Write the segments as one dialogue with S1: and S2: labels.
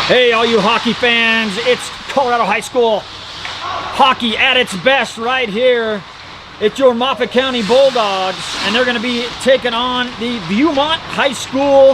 S1: Hey, all you hockey fans, it's Colorado High School hockey at its best right here. It's your Moffat County Bulldogs, and they're going to be taking on the Viewmont High School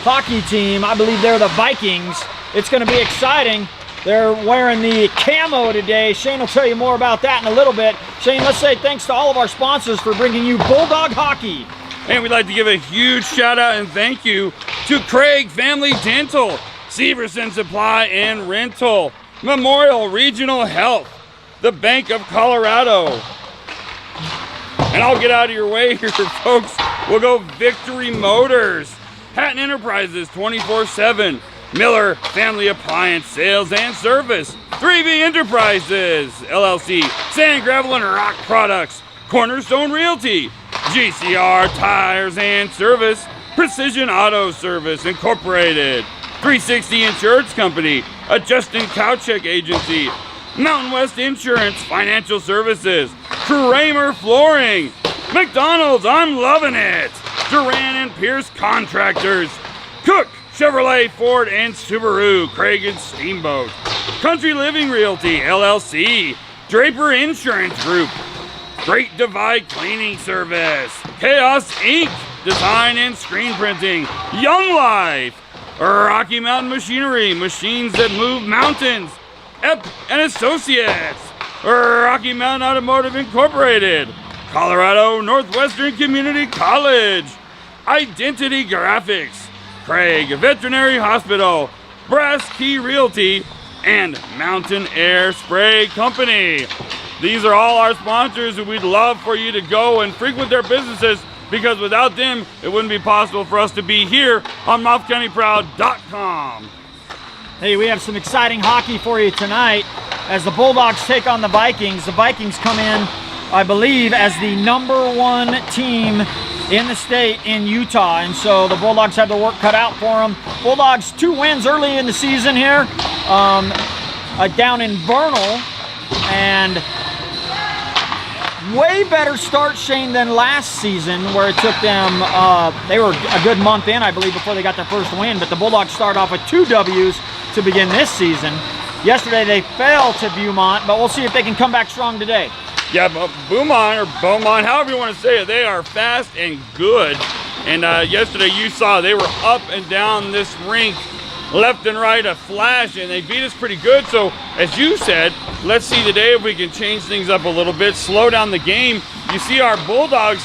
S1: hockey team. I believe they're the Vikings. It's going to be exciting. They're wearing the camo today. Shane will tell you more about that in a little bit. Shane, let's say thanks to all of our sponsors for bringing you Bulldog hockey.
S2: And we'd like to give a huge shout out and thank you to Craig Family Dental, Severson Supply and Rental, Memorial Regional Health, the Bank of Colorado. And I'll get out of your way here, folks. We'll go Victory Motors, Hatton Enterprises 24/7, Miller Family Appliance Sales and Service, 3B Enterprises, LLC, Sand, Gravel, and Rock Products, Cornerstone Realty, GCR Tires and Service, Precision Auto Service Incorporated, 360 Insurance Company, Adjustin Cowcheck Agency, Mountain West Insurance Financial Services, Kramer Flooring, McDonald's, I'm loving it, Duran and Pierce Contractors, Cook Chevrolet, Ford, and Subaru, Craig and Steamboat, Country Living Realty, LLC, Draper Insurance Group, Great Divide Cleaning Service, Chaos Inc., Design and Screen Printing, Young Life, Rocky Mountain Machinery, machines that move mountains, Ep and Associates, Rocky Mountain Automotive Incorporated, Colorado Northwestern Community College, Identity Graphics, Craig Veterinary Hospital, Brass Key Realty, and Mountain Air Spray Company. These are all our sponsors, and we'd love for you to go and frequent their businesses, because without them, it wouldn't be possible for us to be here on MOFFATCOUNTYPROUD.COM.
S1: Hey, we have some exciting hockey for you tonight as the Bulldogs take on the Vikings. The Vikings come in, I believe, as the #1 team in the state in Utah, and so the Bulldogs have their work cut out for them. Bulldogs 2 wins early in the season here, down in Vernal, and way better start, Shane, than last season, where it took them, they were a good month in, I believe, before they got their first win, but the Bulldogs started off with 2 W's to begin this season. Yesterday they fell to Viewmont, but we'll see if they can come back strong today.
S2: Yeah, but Beaumont, however you want to say it, they are fast and good. And yesterday you saw they were up and down this rink, left and right, a flash, and they beat us pretty good. So, as you said, let's see today if we can change things up a little bit, slow down the game. You see our Bulldogs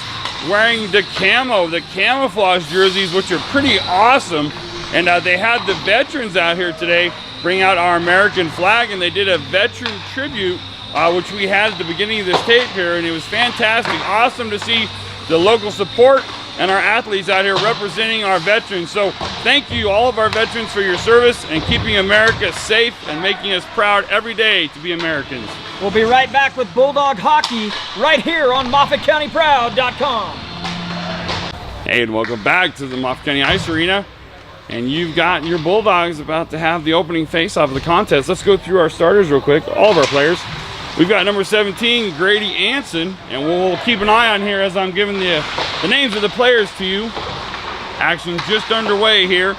S2: wearing the camouflage jerseys, which are pretty awesome. And they had the veterans out here today bring out our American flag, and they did a veteran tribute, which we had at the beginning of this tape here, and it was fantastic. Awesome to see the local support and our athletes out here representing our veterans. So thank you, all of our veterans, for your service and keeping America safe and making us proud every day to be Americans.
S1: We'll be right back with Bulldog hockey right here on MOFFATCOUNTYPROUD.COM.
S2: Hey, and welcome back to the Moffat County Ice Arena. And you've got your Bulldogs about to have the opening face-off of the contest. Let's go through our starters real quick, all of our players. We've got number 17, Grady Anson, and we'll keep an eye on here as I'm giving the names of the players to you. Action just underway here.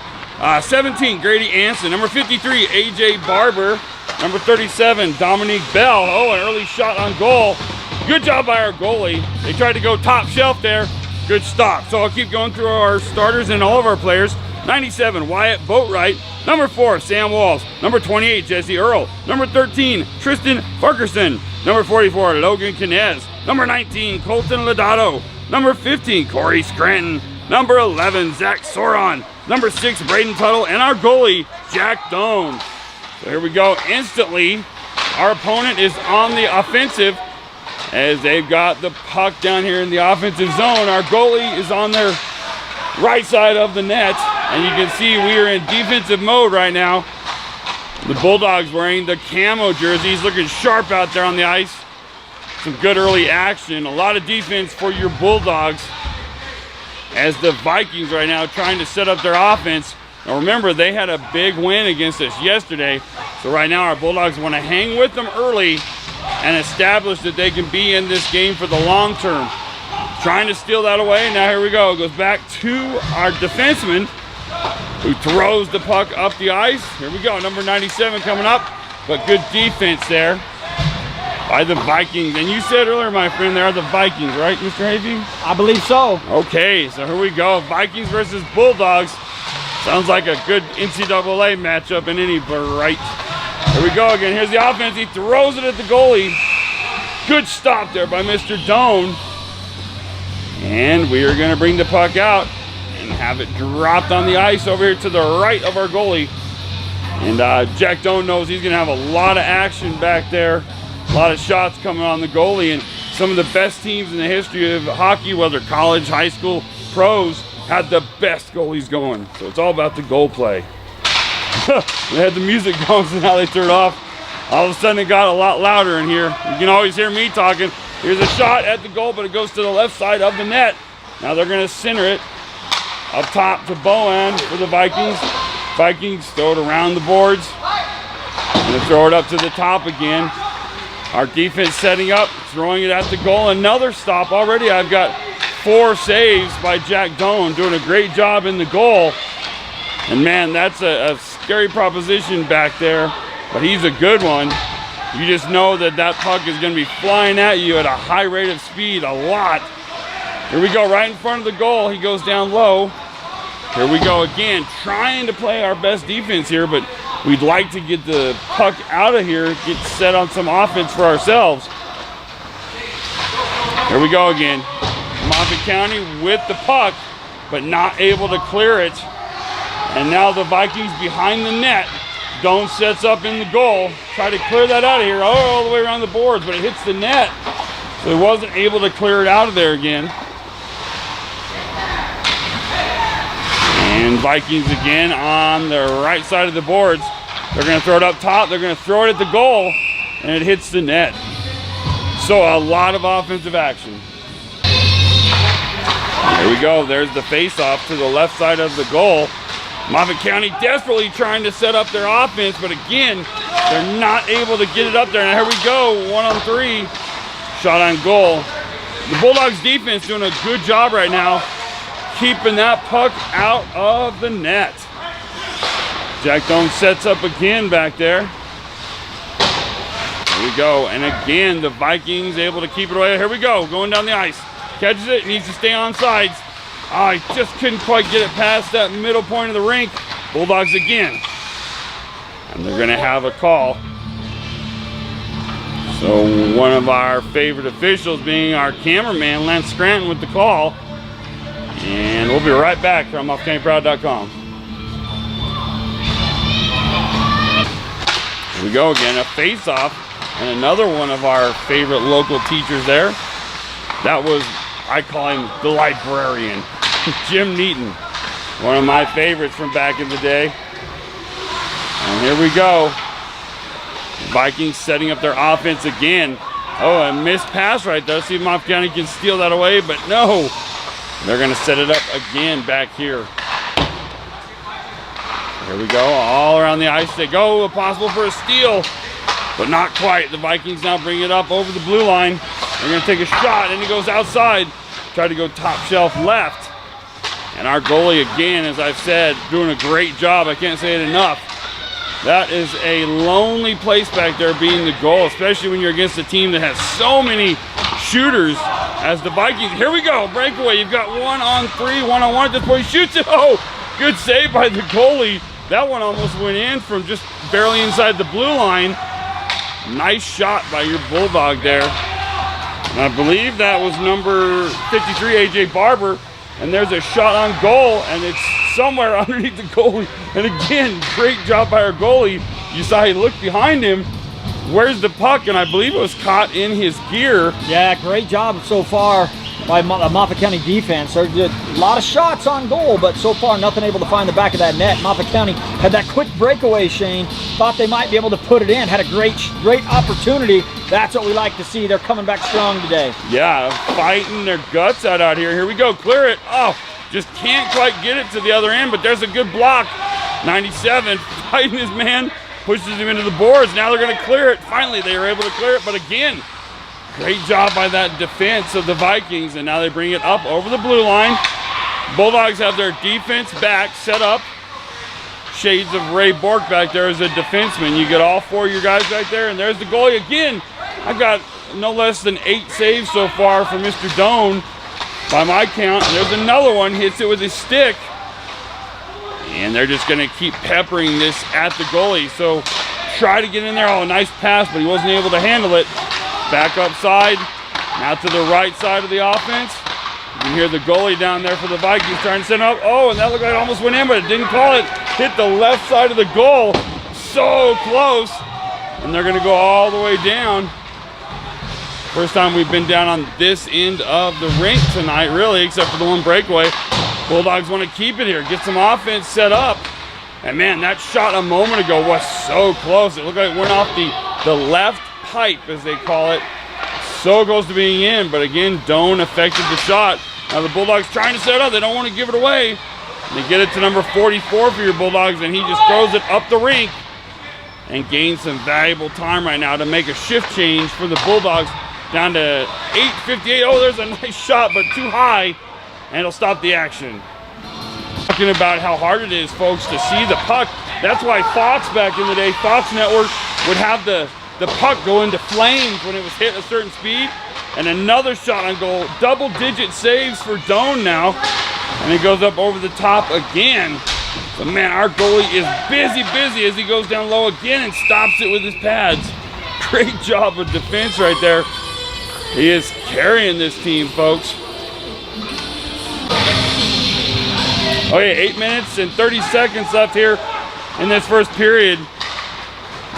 S2: 17, Grady Anson. Number 53, AJ Barber. Number 37, Dominique Bell. Oh, an early shot on goal. Good job by our goalie. They tried to go top shelf there. Good stop. So I'll keep going through our starters and all of our players. 97, Wyatt Boatwright. Number 4, Sam Walls. Number 28, Jesse Earl. Number 13, Tristan Farkerson. Number 44, Logan Kinez. Number 19, Colton Lodato. Number 15, Corey Scranton. Number 11, Zach Soron. Number 6, Braden Tuttle. And our goalie, Jack Doan. So here we go. Instantly, our opponent is on the offensive as they've got the puck down here in the offensive zone. Our goalie is on their right side of the net, and you can see we are in defensive mode right now. The Bulldogs wearing the camo jerseys, looking sharp out there on the ice. Some good early action, a lot of defense for your Bulldogs as the Vikings right now trying to set up their offense. Now remember, they had a big win against us yesterday, so right now our Bulldogs want to hang with them early and establish that they can be in this game for the long term. Trying to steal that away. Now here we go. Goes back to our defenseman. who throws the puck up the ice. Here we go, number 97 coming up, but good defense there by the Vikings. And you said earlier, my friend, they are the Vikings, right, Mr. Hayview?
S1: I believe so.
S2: Okay, so here we go. Vikings versus Bulldogs. Sounds like a good NCAA matchup in any right. Here we go again. Here's the offense. He throws it at the goalie. Good stop there by Mr. Doan. And we are going to bring the puck out and have it dropped on the ice over here to the right of our goalie. And Jack Doan knows he's going to have a lot of action back there. A lot of shots coming on the goalie. And some of the best teams in the history of hockey, whether college, high school, pros, had the best goalies going. So it's all about the goal play. They had the music going, so now they turned off. All of a sudden it got a lot louder in here. You can always hear me talking. Here's a shot at the goal, but it goes to the left side of the net. Now they're going to center it up top to Bowen for the Vikings. Vikings throw it around the boards. Going to throw it up to the top again. Our defense setting up, throwing it at the goal. Another stop already. I've got 4 saves by Jack Doan, doing a great job in the goal. And man, that's a scary proposition back there, but he's a good one. You just know that that puck is going to be flying at you at a high rate of speed, a lot. Here we go, right in front of the goal. He goes down low. Here we go again, trying to play our best defense here, but we'd like to get the puck out of here, get set on some offense for ourselves. Here we go again. Moffat County with the puck, but not able to clear it. And now the Vikings behind the net. Doan sets up in the goal. Try to clear that out of here. All the way around the boards, but it hits the net. So he wasn't able to clear it out of there again. And Vikings again on the right side of the boards. They're going to throw it up top. They're going to throw it at the goal, and it hits the net. So a lot of offensive action. There we go. There's the face-off to the left side of the goal. Moffat County desperately trying to set up their offense, but again, they're not able to get it up there. And here we go, 1-on-3, shot on goal. The Bulldogs defense doing a good job right now, keeping that puck out of the net. Jack Doan sets up again back there. Here we go, and again, the Vikings able to keep it away. Here we go, going down the ice. Catches it, needs to stay on sides. Oh, he just couldn't quite get it past that middle point of the rink. Bulldogs again. And they're going to have a call. So one of our favorite officials being our cameraman, Lance Scranton, with the call. And we'll be right back from MOFFATCOUNTYPROUD.COM. Here we go again, a face-off. And another one of our favorite local teachers there. That was, I call him the librarian. Jim Neaton, one of my favorites from back in the day. And here we go. Vikings setting up their offense again. Oh, a missed pass right there. See if Moffat County can steal that away, but no. They're going to set it up again back here. Here we go, all around the ice they go. Possible for a steal, but not quite. The Vikings now bring it up over the blue line. They're going to take a shot, and it goes outside. Try to go top shelf left. And our goalie, again, as I've said, doing a great job. I can't say it enough. That is a lonely place back there being the goal, especially when you're against a team that has so many shooters as the Vikings. Here we go, breakaway. You've got 1-on-3, 1-on-1 at this point. He shoots it. Oh, good save by the goalie. That one almost went in from just barely inside the blue line. Nice shot by your Bulldog there. And I believe that was number 53, AJ Barber. And there's a shot on goal, and it's somewhere underneath the goalie. And again, great job by our goalie. You saw he looked behind him. Where's the puck? And I believe it was caught in his gear.
S1: Yeah, great job so far by Moffat County defense. They did a lot of shots on goal, but so far nothing able to find the back of that net. Moffat County had that quick breakaway, Shane. Thought they might be able to put it in. Had a great opportunity. That's what we like to see. They're coming back strong today.
S2: Yeah, fighting their guts out here. Here we go, clear it. Oh, just can't quite get it to the other end, but there's a good block. 97, fighting his man, pushes him into the boards. Now they're going to clear it. Finally, they were able to clear it, but again, great job by that defense of the Vikings, and now they bring it up over the blue line. Bulldogs have their defense back, set up. shades of Ray Bork back there as a defenseman. You get all 4 of your guys right there, and there's the goalie again. I've got no less than 8 saves so far for Mr. Doan by my count. And there's another one, hits it with his stick. And they're just going to keep peppering this at the goalie. So try to get in there. Oh, nice pass, but he wasn't able to handle it. Back upside, now to the right side of the offense. You can hear the goalie down there for the Vikings trying to send up. Oh, and that looked like it almost went in, but it didn't call it. Hit the left side of the goal. So close. And they're going to go all the way down. First time we've been down on this end of the rink tonight, really, except for the one breakaway. Bulldogs want to keep it here, get some offense set up. And man, that shot a moment ago was so close. It looked like it went off the left pipe, as they call it. So close to being in, but again, Doan affected the shot. Now the Bulldogs trying to set it up. They don't want to give it away. They get it to number 44 for your Bulldogs, and he just throws it up the rink and gains some valuable time right now to make a shift change for the Bulldogs down to 8:58. Oh, there's a nice shot, but too high, and it'll stop the action. Talking about how hard it is, folks, to see the puck. That's why Fox back in the day, Fox Network, would have the puck go into flames when it was hit a certain speed. And another shot on goal. Double-digit saves for Doan now. And it goes up over the top again. But man, our goalie is busy as he goes down low again and stops it with his pads. Great job of defense right there. He is carrying this team, folks. Okay, 8 minutes and 30 seconds left here in this first period.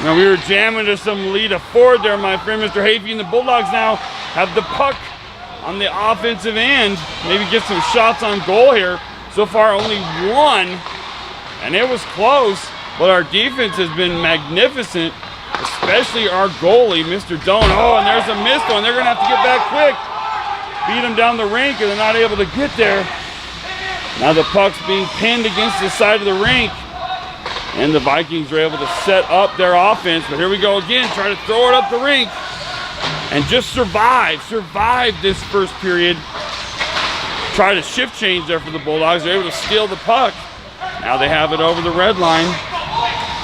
S2: Now we were jamming to some lead of 4 there, my friend, Mr. Hafey, and the Bulldogs now have the puck on the offensive end. Maybe get some shots on goal here. So far, only 1, and it was close, but our defense has been magnificent, especially our goalie, Mr. Doan. Oh, and there's a missed one. They're going to have to get back quick. Beat him down the rink, and they're not able to get there. Now the puck's being pinned against the side of the rink. And the Vikings are able to set up their offense. But here we go again, try to throw it up the rink. And just survive this first period. Try to shift change there for the Bulldogs. They're able to steal the puck. Now they have it over the red line.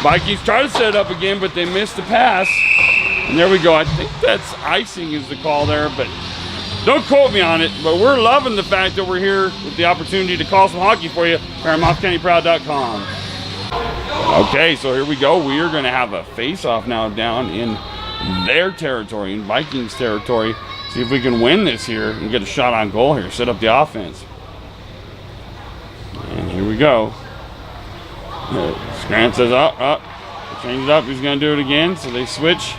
S2: Vikings try to set it up again, but they missed the pass. And there we go. I think that's icing is the call there, but don't quote me on it. But we're loving the fact that we're here with the opportunity to call some hockey for you here on MOFFATCOUNTYPROUD.COM. Okay, so here we go. We are going to have a face-off now down in their territory, in Vikings territory. See if we can win this here and get a shot on goal here, set up the offense. And here we go. Grant says, change it up. He's going to do it again. So they switch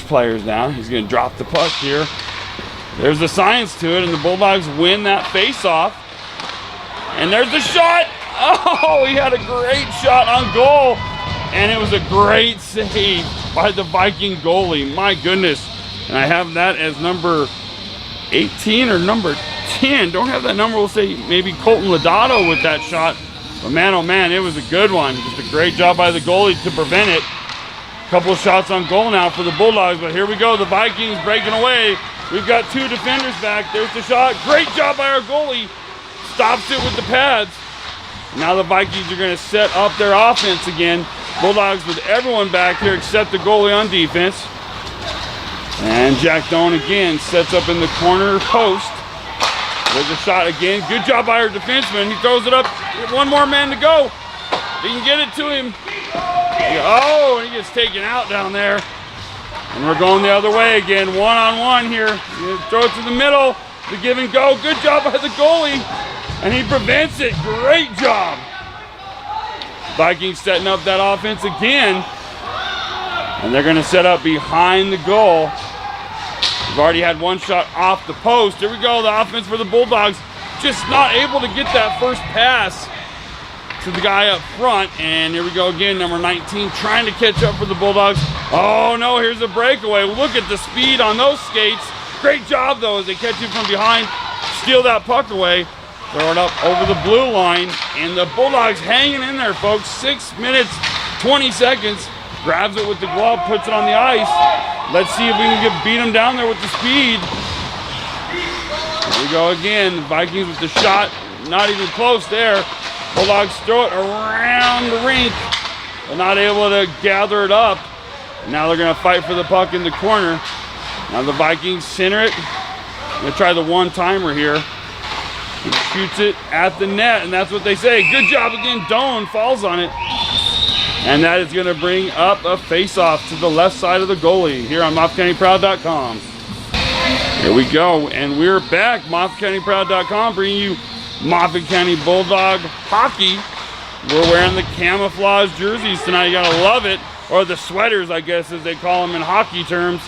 S2: players now. He's going to drop the puck here. There's the science to it, and the Bulldogs win that face-off. And there's the shot. Oh, he had a great shot on goal, and it was a great save by the Viking goalie. My goodness. And I have that as number 18 or number 10. Don't have that number. We'll say maybe Colton Lodato with that shot. But man, oh man, it was a good one. Just a great job by the goalie to prevent it. A couple of shots on goal now for the Bulldogs, but here we go. The Vikings breaking away. We've got 2 defenders back. There's the shot. Great job by our goalie. Stops it with the pads. Now the Vikings are going to set up their offense again. Bulldogs with everyone back here except the goalie on defense. And Jack Doan again sets up in the corner post. There's a shot again. Good job by our defenseman. He throws it up. 1 more man to go. He can get it to him. Oh, and he gets taken out down there. And we're going the other way again. 1-on-1 here. Throw it to the middle. The give and go. Good job by the goalie. And he prevents it. Great job. Vikings setting up that offense again. And they're going to set up behind the goal. We've already had 1 shot off the post. Here we go. The offense for the Bulldogs. Just not able to get that first pass to the guy up front. And here we go again. Number 19 trying to catch up for the Bulldogs. Oh, no. Here's a breakaway. Look at the speed on those skates. Great job, though, as they catch him from behind. Steal that puck away. Throw it up over the blue line, and the Bulldogs hanging in there, folks. 6 minutes, 20 seconds. Grabs it with the glove, puts it on the ice. Let's see if we can beat him down there with the speed. Here we go again. The Vikings with the shot. Not even close there. Bulldogs throw it around the rink. They're not able to gather it up. Now they're going to fight for the puck in the corner. Now the Vikings center it. They'll try the one-timer here. He shoots it at the net, and that's what they say. Good job again. Doan falls on it. And that is going to bring up a face-off to the left side of the goalie here on MOFFATCOUNTYPROUD.COM. Here we go, and we're back. MOFFATCOUNTYPROUD.COM bringing you Moffat County Bulldog hockey. We're wearing the camouflage jerseys tonight. You gotta love it. Or the sweaters, I guess, as they call them in hockey terms.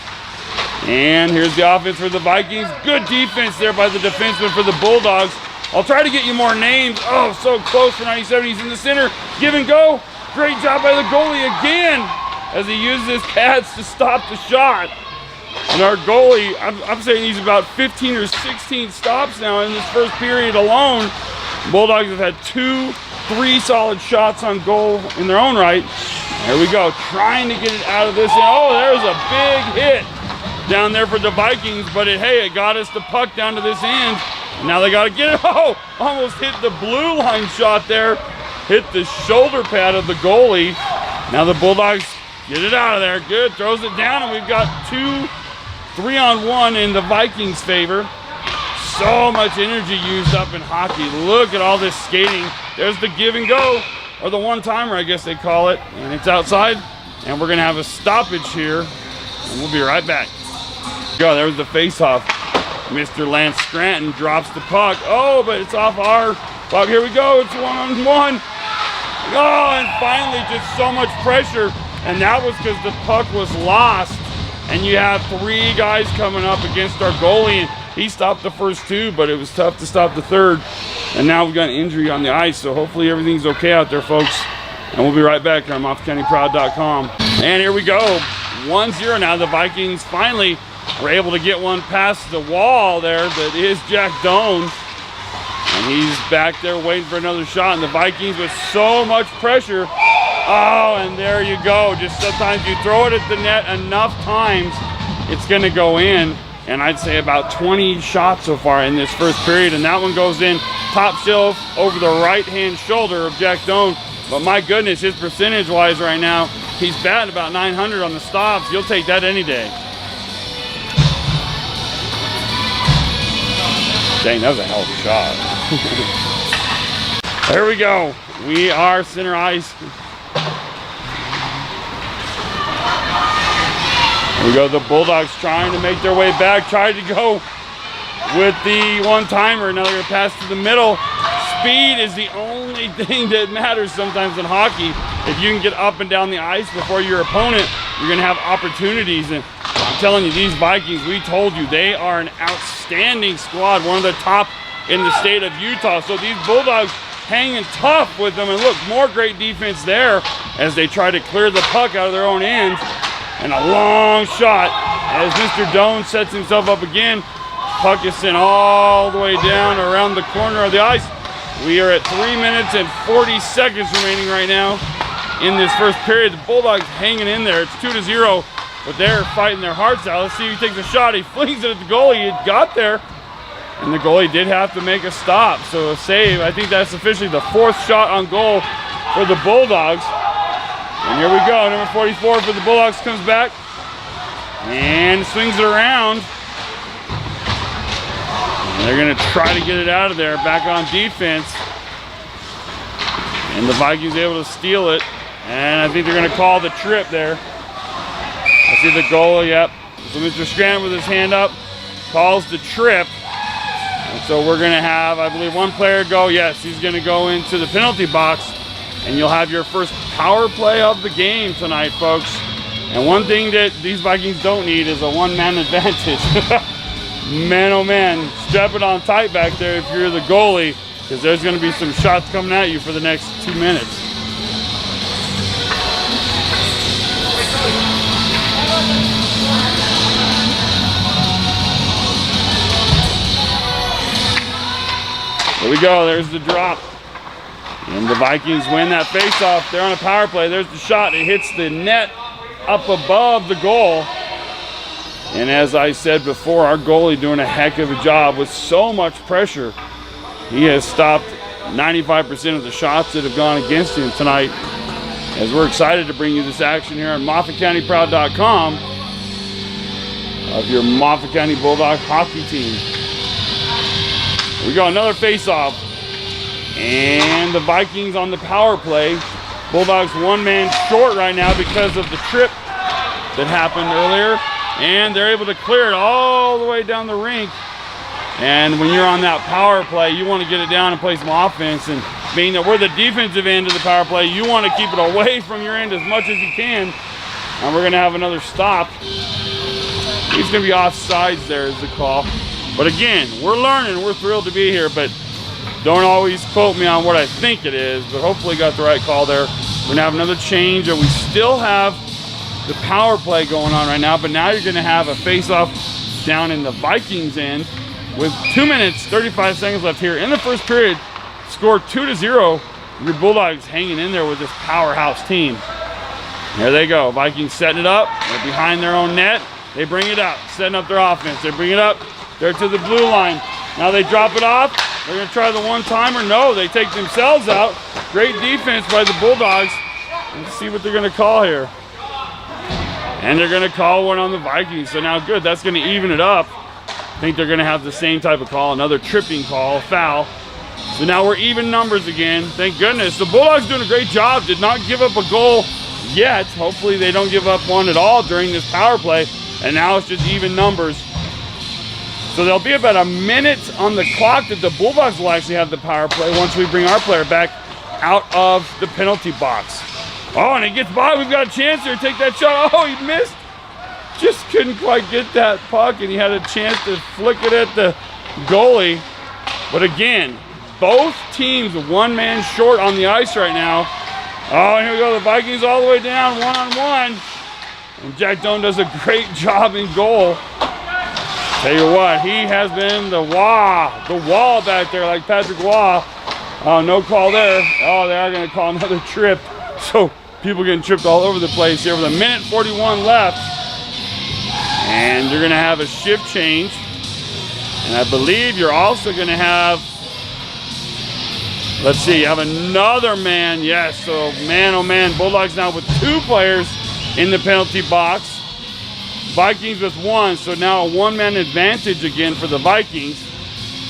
S2: And here's the offense for the Vikings. Good defense there by the defenseman for the Bulldogs. I'll try to get you more names. Oh, so close for 97. He's in the center. Give and go. Great job by the goalie again as he uses his pads to stop the shot. And our goalie, I'm saying he's about 15 or 16 stops now in this first period alone. Bulldogs have had 2-3 solid shots on goal in their own right. There we go, trying to get it out of this. Oh, there's a big hit down there for the Vikings, but it got us the puck down to this end. And now they got to get it. Oh, almost hit the blue line shot there. Hit the shoulder pad of the goalie. Now the Bulldogs get it out of there. Good, throws it down, and we've got 2 3-on-1 in the Vikings' favor. So much energy used up in hockey. Look at all this skating. There's the give and go, or the one-timer, I guess they call it. And it's outside, and we're going to have a stoppage here, and we'll be right back. Go, there's the face-off. Mr. Lance Scranton drops the puck. Oh, but it's off our puck. Here we go. It's 1-on-1. Oh, and finally just so much pressure. And that was because the puck was lost. And you have 3 guys coming up against our goalie. And he stopped the first 2, but it was tough to stop the third. And now we've got an injury on the ice. So hopefully everything's okay out there, folks. And we'll be right back here on MOFFATCOUNTYPROUD.COM. And here we go. 1-0 now. The Vikings finally were able to get one past the wall there. That is Jack Doan. And he's back there waiting for another shot. And the Vikings with so much pressure. Oh, and there you go. Just sometimes you throw it at the net enough times, it's going to go in. And I'd say about 20 shots so far in this first period. And that one goes in top shelf over the right-hand shoulder of Jack Doan. But my goodness, his percentage-wise right now, he's batting about 900 on the stops. You'll take that any day. Dang, that was a hell of a shot. There we go. We are center ice. Here we go. The Bulldogs trying to make their way back. Tried to go with the one-timer. Now they're going to pass to the middle. Speed is the only thing that matters sometimes in hockey. If you can get up and down the ice before your opponent, you're going to have opportunities. And I'm telling you, these Vikings, we told you, they are an outstanding squad, one of the top in the state of Utah. So these Bulldogs hanging tough with them. And look, more great defense there as they try to clear the puck out of their own ends. And a long shot as Mr. Doan sets himself up again. Puck is sent all the way down around the corner of the ice. We are at 3 minutes and 40 seconds remaining right now in this first period. The Bulldogs hanging in there. It's 2-0, but they're fighting their hearts out. Let's see if he takes a shot. He flings it at the goalie. It got there, and the goalie did have to make a stop. So a save. I think that's officially the 4th shot on goal for the Bulldogs. And here we go. Number 44 for the Bulldogs comes back and swings it around. And they're going to try to get it out of there, back on defense. And the Vikings able to steal it. And I think they're going to call the trip there. I see the goal, yep. So Mr. Scranton with his hand up calls the trip. And so we're going to have, I believe, one player go. Yes, he's going to go into the penalty box. And you'll have your first power play of the game tonight, folks. And one thing that these Vikings don't need is a one-man advantage. Man, oh man, strap it on tight back there if you're the goalie, because there's going to be some shots coming at you for the next 2 minutes. There we go, there's the drop. And the Vikings win that faceoff. They're on a power play. There's the shot. It hits the net up above the goal. And as I said before, our goalie doing a heck of a job with so much pressure. He has stopped 95% of the shots that have gone against him tonight, as we're excited to bring you this action here on MOFFATCOUNTYPROUD.COM of your Moffat County Bulldog hockey team. We got another face-off, and the Vikings on the power play. Bulldogs one man short right now because of the trip that happened earlier, and they're able to clear it all the way down the rink. And when you're on that power play, you want to get it down and play some offense. And being that we're the defensive end of the power play, you want to keep it away from your end as much as you can. And we're going to have another stop. He's going to be offsides there is the call. But again, we're learning. We're thrilled to be here, but don't always quote me on what I think it is, but hopefully got the right call there. We're going to have another change, and we still have the power play going on right now, but now you're going to have a face-off down in the Vikings end with 2 minutes, 35 seconds left here in the first period. Scored 2-0. Your Bulldogs hanging in there with this powerhouse team. There they go. Vikings setting it up. They're behind their own net. They bring it up, setting up their offense. They bring it up. They're to the blue line. Now they drop it off. They're going to try the one-timer. No, they take themselves out. Great defense by the Bulldogs. Let's see what they're going to call here. And they're going to call one on the Vikings. So now good. That's going to even it up. I think they're going to have the same type of call. Another tripping call, foul. So now we're even numbers again. Thank goodness. The Bulldogs doing a great job. Did not give up a goal yet. Hopefully they don't give up one at all during this power play. And now it's just even numbers. So there'll be about a minute on the clock that the Bulldogs will actually have the power play once we bring our player back out of the penalty box. Oh, and he gets by. We've got a chance here to take that shot. Oh, he missed. Just couldn't quite get that puck, and he had a chance to flick it at the goalie. But again, both teams one man short on the ice right now. Oh, and here we go. The Vikings all the way down, one-on-one. And Jack Doan does a great job in goal. Tell you what, he has been the wall back there like Patrick Waugh. Oh, no call there. Oh, they are going to call another trip. So people getting tripped all over the place here with a minute 41 left. And you're going to have a shift change. And I believe you're also going to have, let's see, you have another man. Yes, so man, oh man, Bulldogs now with 2 players in the penalty box. Vikings with 1, so now a one-man advantage again for the Vikings.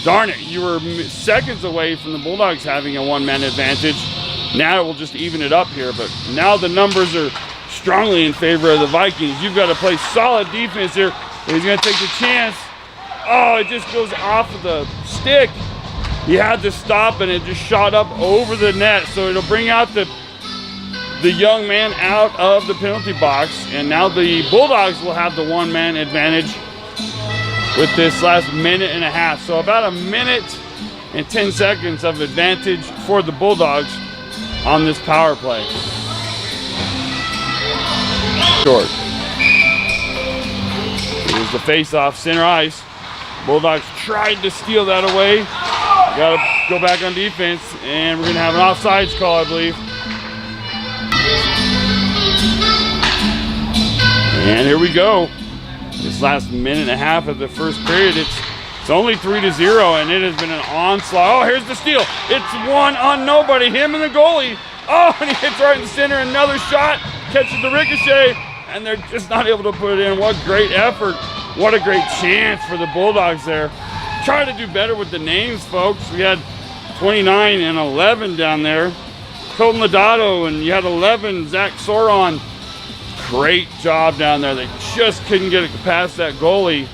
S2: Darn it, you were seconds away from the Bulldogs having a one-man advantage. Now it will just even it up here, but now the numbers are strongly in favor of the Vikings. You've got to play solid defense here. He's going to take the chance. Oh, it just goes off of the stick. He had to stop, and it just shot up over the net, so it'll bring out the young man out of the penalty box, and now the Bulldogs will have the one-man advantage with this last minute and a half. So about a minute and 10 seconds of advantage for the Bulldogs on this power play. Short. Here's the face-off, center ice. Bulldogs tried to steal that away. Got to go back on defense, and we're going to have an offsides call, I believe. And here we go. This last minute and a half of the first period, it's only 3-0, and it has been an onslaught. Oh, here's the steal. It's one on nobody. Him and the goalie. Oh, and he hits right in the center. Another shot. Catches the ricochet, and they're just not able to put it in. What great effort. What a great chance for the Bulldogs there. Try to do better with the names, folks. We had 29 and 11 down there. Colton Lodato, and you had 11, Zach Soron. Great job down there. They just couldn't get it past that goalie.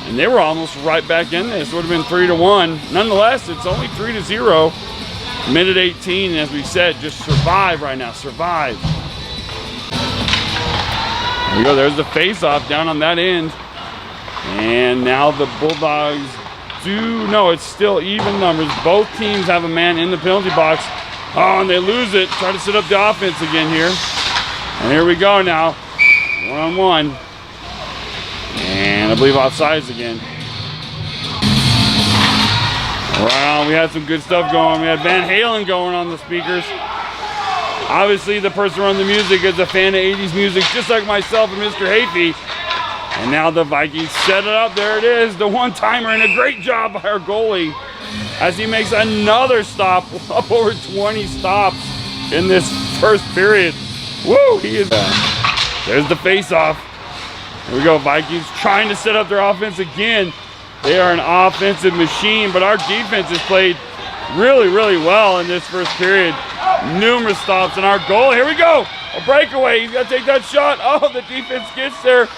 S2: And they were almost right back in this. It would have been 3-1. Nonetheless, it's only 3-0. Minute 18, as we said, just survive right now. Survive. There we go. There's the face-off down on that end. And now the Bulldogs no, it's still even numbers. Both teams have a man in the penalty box. Oh, and they lose it. Try to set up the offense again here. And here we go now. One-on-one. And I believe offsides again. Wow, we had some good stuff going. We had Van Halen going on the speakers. Obviously, the person running the music is a fan of 80s music, just like myself and Mr. Hafey. And now the Vikings set it up. There it is, the one-timer, and a great job by our goalie. as he makes another stop, up over 20 stops in this first period. Woo, he is, there's the face-off. Here we go, Vikings trying to set up their offense again. They are an offensive machine, but our defense has played really, really well in this first period. Numerous stops in our goal. Here we go, a breakaway. He's got to take that shot. Oh, the defense gets there,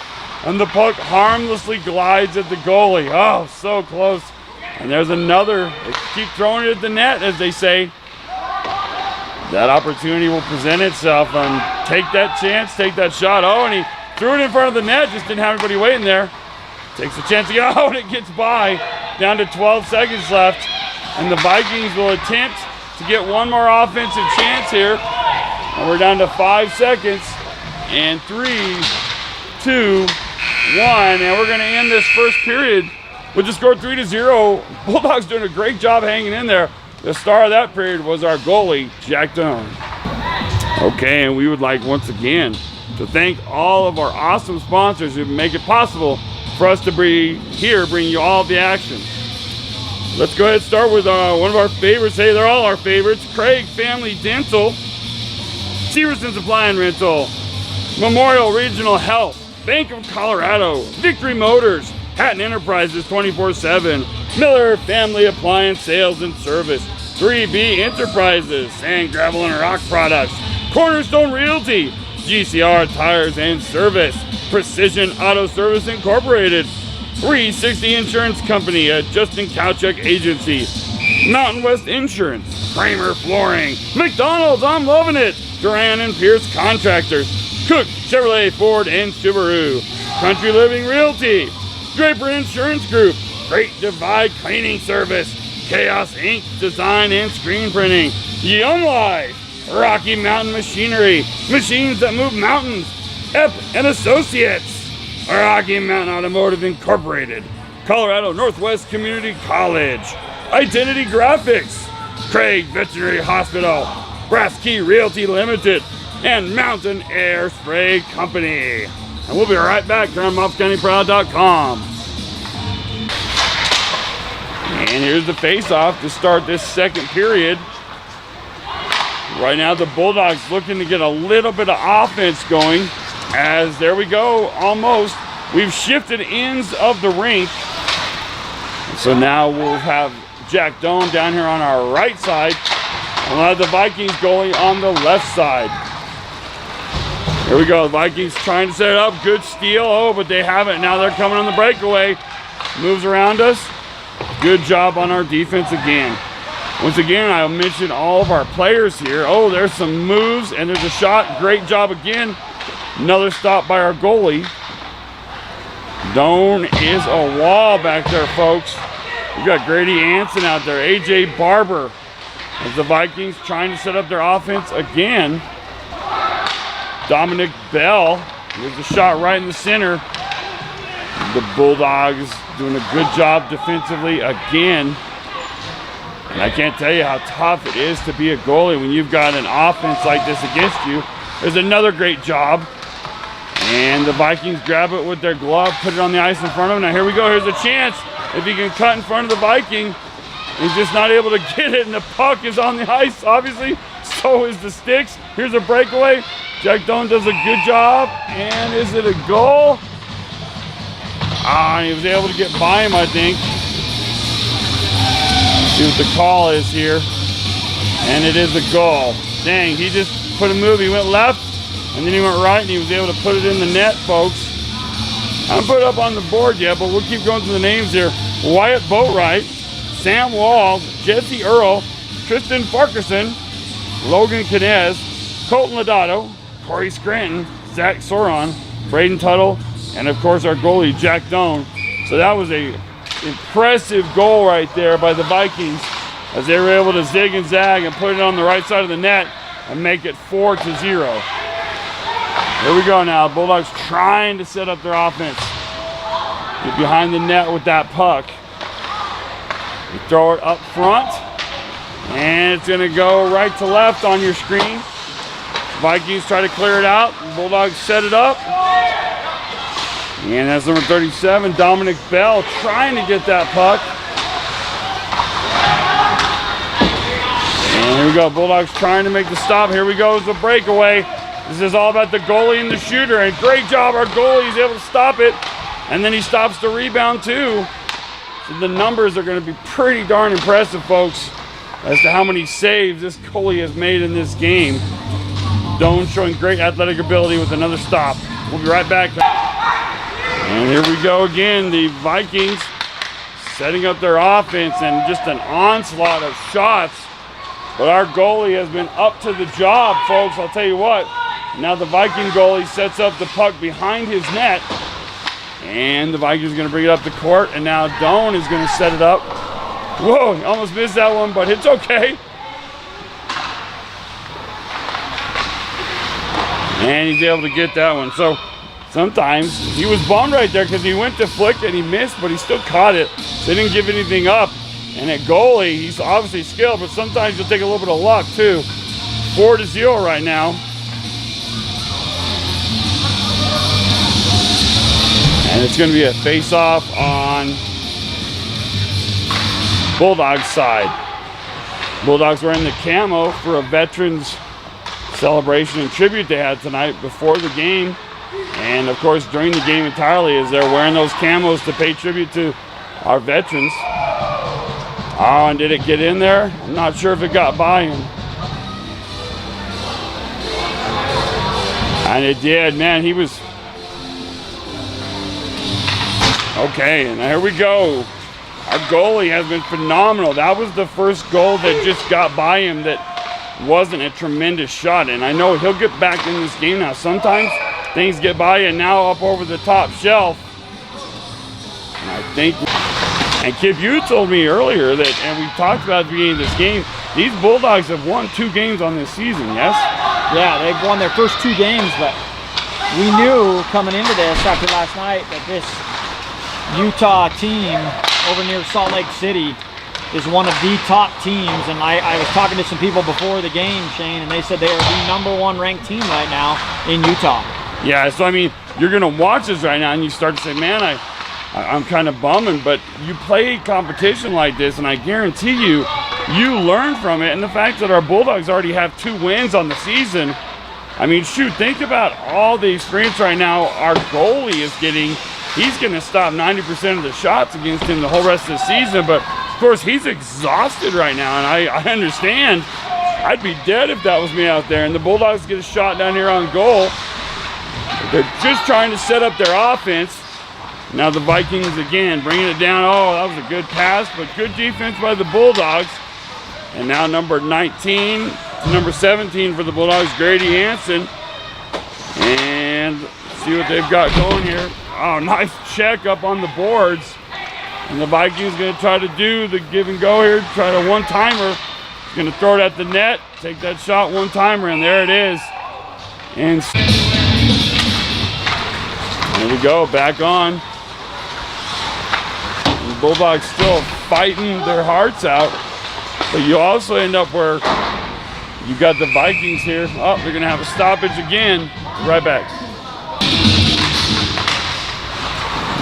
S2: and the puck harmlessly glides at the goalie. Oh, so close. And there's another. They keep throwing it at the net, as they say. That opportunity will present itself, and take that chance, take that shot. Oh, and he threw it in front of the net, just didn't have anybody waiting there. Takes a chance to go, and it gets by. Down to 12 seconds left, and the Vikings will attempt to get one more offensive chance here. And we're down to 5 seconds, and 3, 2, 1, and we're gonna end this first period with the score 3-0. Bulldogs doing a great job hanging in there. The star of that period was our goalie, Jack Doan. Okay, and we would like once again to thank all of our awesome sponsors who make it possible for us to be here, bring you all the action. Let's go ahead and start with one of our favorites. Hey, they're all our favorites. Craig Family Dental, Severson Supply and Rental, Memorial Regional Health, Bank of Colorado, Victory Motors, Hatton Enterprises 24/7, Miller Family Appliance Sales and Service, 3B Enterprises, Sand, Gravel, and Rock Products, Cornerstone Realty, GCR Tires and Service, Precision Auto Service Incorporated, 360 Insurance Company, a Justin Kowchuk agency, Mountain West Insurance, Kramer Flooring, McDonald's, I'm loving it, Duran and Pierce Contractors, Cook Chevrolet Ford and Subaru, Country Living Realty, Draper Insurance Group, Great Divide Cleaning Service, Chaos Ink Design and Screen Printing, Young Life, Rocky Mountain Machinery, machines that move mountains, Epp and Associates, Rocky Mountain Automotive Incorporated, Colorado Northwest Community College, Identity Graphics, Craig Veterinary Hospital, Brass Key Realty Limited, and Mountain Air Spray Company. And we'll be right back here on MOFFATCOUNTYPROUD.COM. And here's the face-off to start this second period. Right now the Bulldogs looking to get a little bit of offense going, as there we go, almost. We've shifted ends of the rink. So now we'll have Jack Doan down here on our right side, and we'll have the Vikings goalie on the left side. Here we go, the Vikings trying to set it up, good steal, oh, but they haven't. Now they're coming on the breakaway. Moves around us. Good job on our defense again. Once again, I'll mention all of our players here. Oh, there's some moves, and there's a shot. Great job again. Another stop by our goalie. Doan is a wall back there, folks. We got Grady Anson out there, AJ Barber, as the Vikings trying to set up their offense again. Dominic Bell, here's a shot right in the center. The Bulldogs doing a good job defensively again. And I can't tell you how tough it is to be a goalie when you've got an offense like this against you. There's another great job. And the Vikings grab it with their glove, put it on the ice in front of them. Now here we go, here's a chance. If he can cut in front of the Viking, he's just not able to get it, and the puck is on the ice, obviously. So is the sticks. Here's a breakaway. Jack Doan does a good job, and is it a goal? He was able to get by him, I think. See what the call is here. And it is a goal. Dang, he just put a move. He went left, and then he went right, and he was able to put it in the net, folks. I haven't put it up on the board yet, but we'll keep going through the names here. Wyatt Boatwright, Sam Walls, Jesse Earl, Tristan Farquharson, Logan Kinez, Colton Lodato, Corey Scranton, Zach Soron, Braden Tuttle, and of course our goalie, Jack Doan. So that was a impressive goal right there by the Vikings, as they were able to zig and zag and put it on the right side of the net and make it 4-0. Here we go now. Bulldogs trying to set up their offense. Get behind the net with that puck. You throw it up front, and it's going to go right to left on your screen. Vikings try to clear it out. Bulldogs set it up. And that's number 37, Dominic Bell, trying to get that puck. And here we go, Bulldogs trying to make the stop. Here we go, it's a breakaway. This is all about the goalie and the shooter, and great job, our goalie is able to stop it. And then he stops the rebound too. So the numbers are gonna be pretty darn impressive, folks, as to how many saves this goalie has made in this game. Doan showing great athletic ability with another stop. We'll be right back. And here we go again, the Vikings setting up their offense and just an onslaught of shots. But our goalie has been up to the job, folks. I'll tell you what. Now the Viking goalie sets up the puck behind his net. And the Vikings are going to bring it up the court. And now Doan is going to set it up. Whoa, almost missed that one, but it's okay. And he's able to get that one. So sometimes he was bummed right there because he went to flick and he missed, but he still caught it. So he didn't give anything up. And at goalie, he's obviously skilled, but sometimes you'll take a little bit of luck too. 4-0 right now. And it's going to be a face-off on Bulldogs side. Bulldogs wearing the camo for a veterans celebration and tribute they had tonight before the game. And of course during the game entirely, as they're wearing those camos to pay tribute to our veterans. Oh, and did it get in there? I'm not sure if it got by him. And it did, man, he was... Okay, and here we go. Our goalie has been phenomenal. That was the first goal that just got by him that wasn't a tremendous shot. And I know he'll get back in this game now. Sometimes things get by you, and now up over the top shelf. And I think... And Kip, you told me earlier that, and we talked about at the beginning of this game, these Bulldogs have won 2 games on this season, yes?
S1: Yeah, they've won their first 2 games, but we knew coming into this after last night that this Utah team over near Salt Lake City is one of the top teams. And I was talking to some people before the game, Shane, and they said they are the #1 ranked team right now in Utah. Yeah,
S2: so I mean, you're going to watch this right now and you start to say, man, I'm kind of bumming, but you play competition like this, and I guarantee you, you learn from it. And the fact that our Bulldogs already have 2 wins on the season, I mean, shoot, think about all the experience right now our goalie is getting. He's going to stop 90% of the shots against him the whole rest of the season, but of course, he's exhausted right now, and I understand. I'd be dead if that was me out there. And the Bulldogs get a shot down here on goal. They're just trying to set up their offense. Now the Vikings again bringing it down. Oh, that was a good pass, but good defense by the Bulldogs. And now number 19 to number 17 for the Bulldogs, Grady Hansen. And see what they've got going here. Oh, nice check up on the boards. And the Vikings going to try to do the give and go here. Try to one-timer. Going to throw it at the net. Take that shot, one-timer, and there it is. And there we go, back on. Bulldogs still fighting their hearts out, but you also end up where you got the Vikings here. Oh, they're going to have a stoppage again. Right back.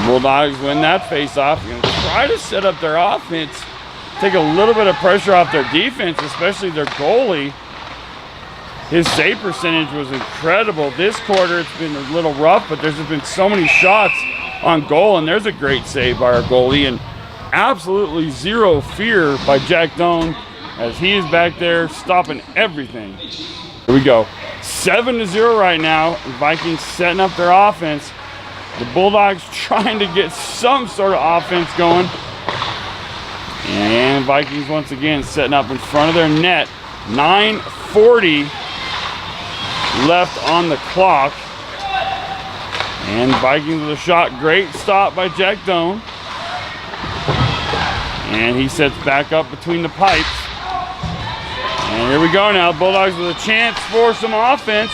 S2: Bulldogs win that face-off. They're going to try to set up their offense, take a little bit of pressure off their defense, especially their goalie. His save percentage was incredible. This quarter, it's been a little rough, but there's been so many shots on goal, and there's a great save by our goalie, and absolutely zero fear by Jack Doan as he is back there stopping everything. Here we go. 7-0 right now. The Vikings setting up their offense. The Bulldogs trying to get some sort of offense going. And Vikings once again setting up in front of their net. 9:40 left on the clock. And Vikings with a shot. Great stop by Jack Doan. And he sets back up between the pipes. And here we go now. Bulldogs with a chance for some offense.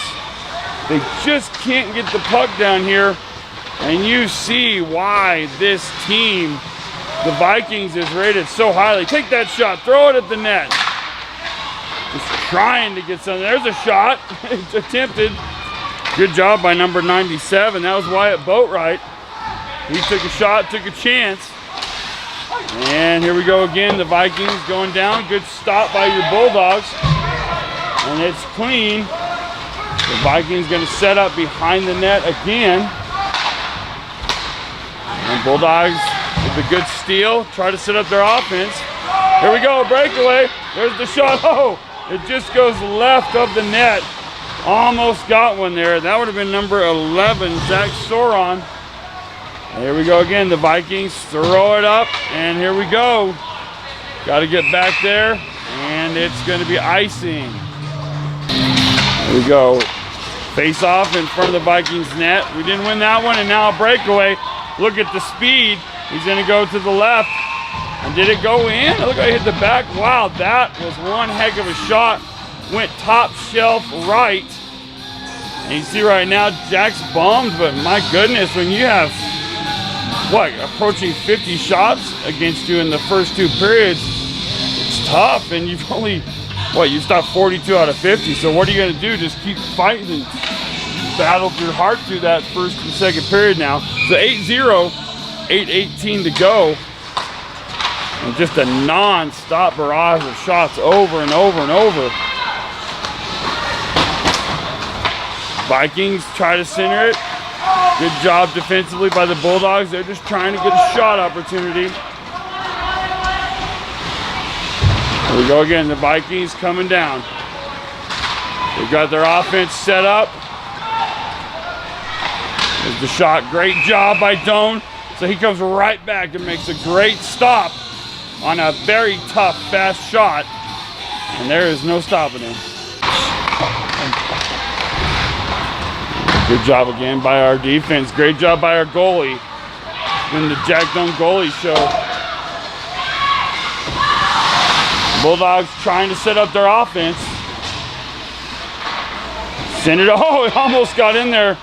S2: They just can't get the puck down here. And you see why this team, the Vikings, is rated so highly. Take that shot. Throw it at the net. Just trying to get something. There's a shot. It's attempted. Good job by number 97. That was Wyatt Boatwright. He took a shot, took a chance. And here we go again, the Vikings going down. Good stop by your Bulldogs. And it's clean. The Vikings going to set up behind the net again. And Bulldogs with a good steal, try to set up their offense. Here we go, breakaway. There's the shot. Oh, it just goes left of the net. Almost got one there. That would have been number 11, Zach Soron. Here we go again. The Vikings throw it up, and here we go. Got to get back there, and it's going to be icing. Here we go. Face off in front of the Vikings net. We didn't win that one, and now a breakaway. Look at the speed. He's going to go to the left. And did it go in? Look, I hit the back. Wow, that was one heck of a shot. Went top shelf right. And you see right now, Jack's bummed, but my goodness, when you have, what, approaching 50 shots against you in the first two periods, it's tough. And you've only, what, you stopped 42 out of 50. So what are you going to do? Just keep fighting and battle your heart through that first and second period now. So 8-0, 8:18 to go. And just a non-stop barrage of shots over and over and over. Vikings try to center it. Good job defensively by the Bulldogs. They're just trying to get a shot opportunity. Here we go again. The Vikings coming down. They've got their offense set up. There's the shot. Great job by Doan. So he comes right back and makes a great stop on a very tough, fast shot. And there is no stopping him. Good job again by our defense. Great job by our goalie. It's been the Jack Doan goalie show. Bulldogs trying to set up their offense. Send it. Oh, it almost got in there.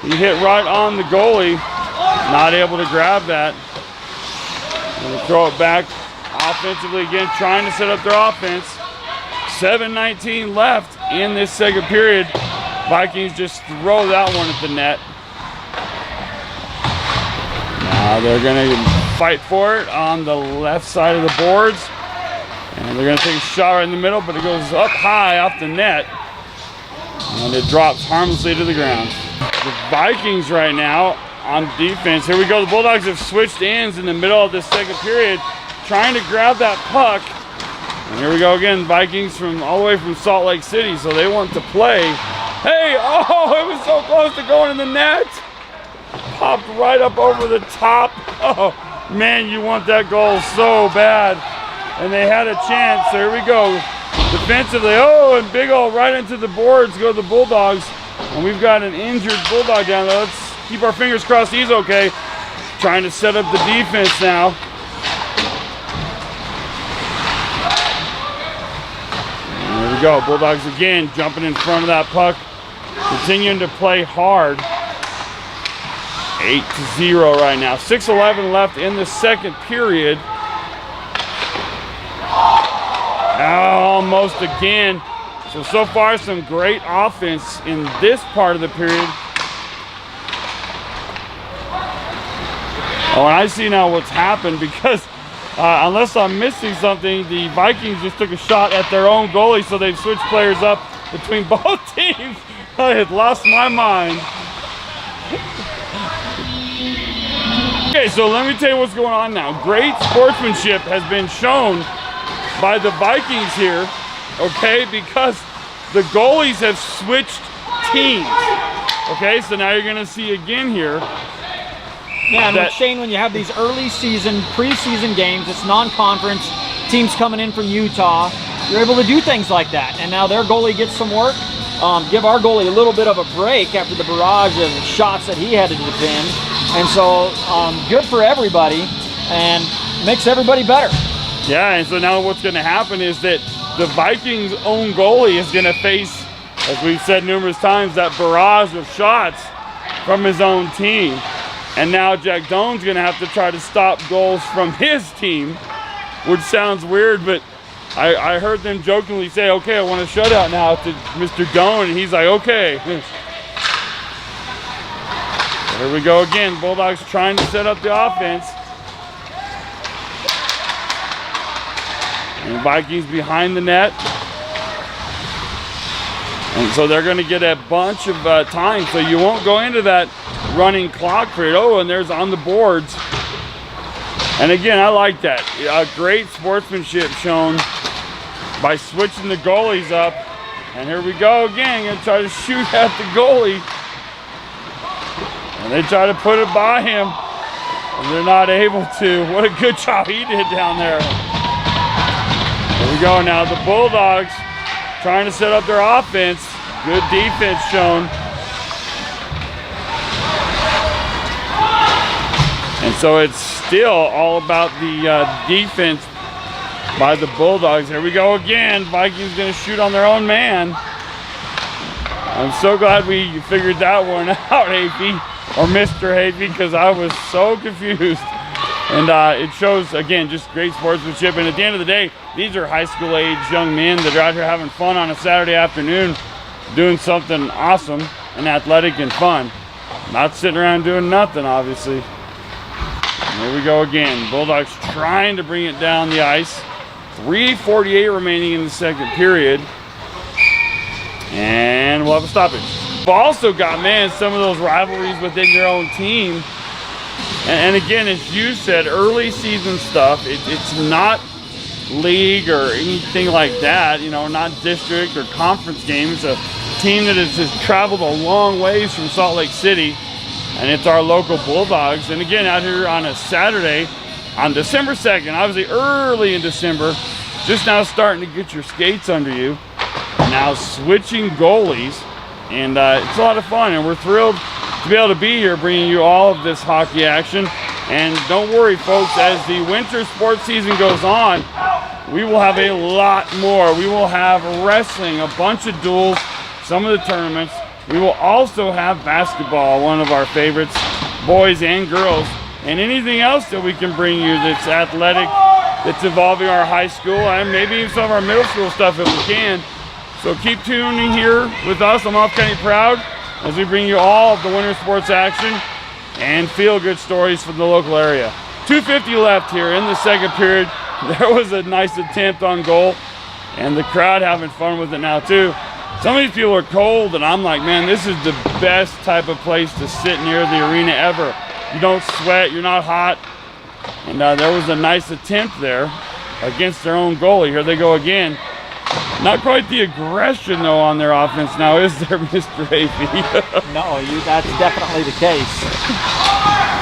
S2: He hit right on the goalie. Not able to grab that. And throw it back offensively again, trying to set up their offense. 7:19 left in this second period. Vikings just throw that one at the net. Now they're going to fight for it on the left side of the boards. And they're going to take a shot right in the middle, but it goes up high off the net. And it drops harmlessly to the ground. The Vikings right now on defense. Here we go. The Bulldogs have switched ends in the middle of this second period, trying to grab that puck. And here we go again. Vikings from all the way from Salt Lake City, so they want to play. Hey, oh, it was so close to going in the net. Popped right up over the top. Oh, man, you want that goal so bad. And they had a chance. There we go. Defensively, oh, and big ol' right into the boards go the Bulldogs. And we've got an injured Bulldog down there. Let's keep our fingers crossed he's okay. Trying to set up the defense now. And there we go. Bulldogs again jumping in front of that puck. Continuing to play hard. 8-0 right now. 6:11 left in the second period. Almost again. So far some great offense in this part of the period. Oh, and I see now what's happened because unless I'm missing something, the Vikings just took a shot at their own goalie, so they've switched players up between both teams. I had lost my mind. Okay, so let me tell you what's going on now. Great sportsmanship has been shown by the Vikings here, okay, because the goalies have switched teams. Okay, so now you're going to see again here.
S1: Yeah, and Shane, when you have these early season, preseason games, it's non-conference, teams coming in from Utah, you're able to do things like that. And now their goalie gets some work. Give our goalie a little bit of a break after the barrage of shots that he had to defend. And so good for everybody and makes everybody better.
S2: Yeah, and so now what's going to happen is that the Vikings' own goalie is going to face, as we've said numerous times, that barrage of shots from his own team. And now Jack Doan's going to have to try to stop goals from his team, which sounds weird, but I heard them jokingly say, okay, I want a shutout now to Mr. Doan, and he's like, okay. Here we go again. Bulldogs trying to set up the offense. And Vikings behind the net. And so they're going to get a bunch of time. So you won't go into that running clock period. Oh, and there's on the boards. And again, I like that. Great sportsmanship shown by switching the goalies up. And here we go again. Going to try to shoot at the goalie. And they try to put it by him. And they're not able to. What a good job he did down there. Here we go now. The Bulldogs trying to set up their offense. Good defense shown. And so it's still all about the defense by the Bulldogs. Here we go again. Vikings going to shoot on their own man. I'm so glad we figured that one out, Hafey, or Mr. Hafey, because I was so confused. And it shows, again, just great sportsmanship. And at the end of the day, these are high school age young men that are out here having fun on a Saturday afternoon, doing something awesome and athletic and fun. Not sitting around doing nothing, obviously. And here we go again. Bulldogs trying to bring it down the ice. 3:48 remaining in the second period. And we'll have a stoppage. We've also got, man, some of those rivalries within your own team. And again, as you said, early season stuff, it's not league or anything like that, you know, not district or conference games. A team that has traveled a long ways from Salt Lake City, and it's our local Bulldogs. And again, out here on a Saturday, on December 2nd, obviously early in December, just now starting to get your skates under you. Now switching goalies, and it's a lot of fun, and we're thrilled to be able to be here bringing you all of this hockey action. And don't worry, folks, as the winter sports season goes on, we will have a lot more. We will have wrestling, a bunch of duels, some of the tournaments. We will also have basketball, one of our favorites, boys and girls, and anything else that we can bring you that's athletic, that's involving our high school, and maybe even some of our middle school stuff if we can. So keep tuning here with us on Moffat County Proud as we bring you all of the winter sports action and feel-good stories from the local area. 2:50 left here in the second period. There was a nice attempt on goal, and the crowd having fun with it now too. Some of these people are cold, and I'm like, man, this is the best type of place to sit near the arena ever. You don't sweat, you're not hot. And there was a nice attempt there against their own goalie. Here they go again. Not quite the aggression, though, on their offense now, is there, Mr. Hafey?
S1: No, that's definitely the case.